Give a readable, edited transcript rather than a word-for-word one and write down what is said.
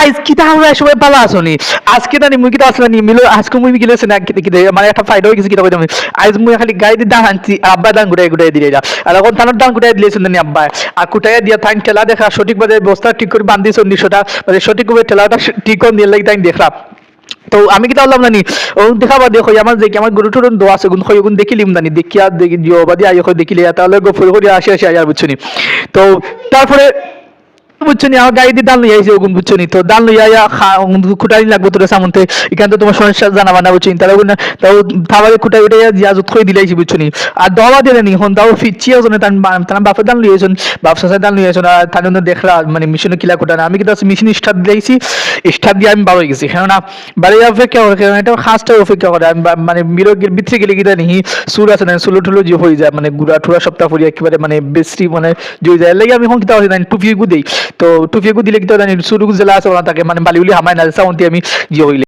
guys কিতা আমরা সবাই ভালো আছোনি আজকে জানি মুই কিতা আসলে নি মিলো আজকে মুই গিলেছে না কিতে কিতে মানে একটা ফাইট হয়ে গেছে কিতা কইতাম আজ মুই খালি গাই দি দান আনছি আর আব্বা দান গুড়াই গুড়াই দিলে যা আর এখন তানোর দান গুড়াই দিলেছেন নি আব্বা আর কুটাইয়া দিয়া থাইন ঠেলা দেখা সঠিকভাবে বস্তা ঠিক করে বান্ধিছ নিশোটা মানে সঠিকভাবে ঠেলাটা ঠিক করে দিয়ে লাগি তাই দেখলাম তো আমি কি তাহলে জানি ও দেখাবা দেখো আমার যে আমার গরু টরুন দোয়া আছে গুণ হয় গুণ দেখিলিম জানি দেখিয়া দেখি জিও বাদি আই দেখিলে তাহলে গফুর করে আসে আসে আয়ার বুঝছনি তো তারপরে বুঝছনি আমার গাড়ি দিয়ে দান লইয়া আইছে ওগুন বুঝছনি তো দান লইয়া আইয়া খুঁটাই লাগবে তোর সামন্তে এখান তো তোমার সমস্যা জানাবা না বুঝছনি তাহলে তাও খাবারে খুঁটাই উঠে জিয়াজত খই দিলাইছি বুঝছনি আর দবা দিলে নি হন তাও ফিচিয়া জনে তার বাপের দান লইয়েছেন বাপ সাসার দান লইয়েছেন আর তার জন্য দেখলা মানে মেশিনে কিলা কোটা না আমি কিন্তু মেশিন স্টার্ট দিয়েছি স্টার্ট দিয়ে আমি বারো গেছি কেননা বাড়ি অপেক্ষা করে কারণ এটা খাসটা অপেক্ষা করে আমি মানে বিরোগের ভিতরে গেলে গিয়ে নিহি সুর আছে না সুলো টুলো যে হয়ে যায় মানে গুড়া টুরা সপ্তাহ পরে একেবারে মানে বেশি মানে জয় যায় লাগে আমি এখন কিতা হচ্ছে জানি টুপি গু দেই তো টুপি গু দিলে কিতা জানি সুরু জেলা আছে ওরা তাকে মানে বালিউলি হামায় না সাউন্ডে আমি জিও হইলে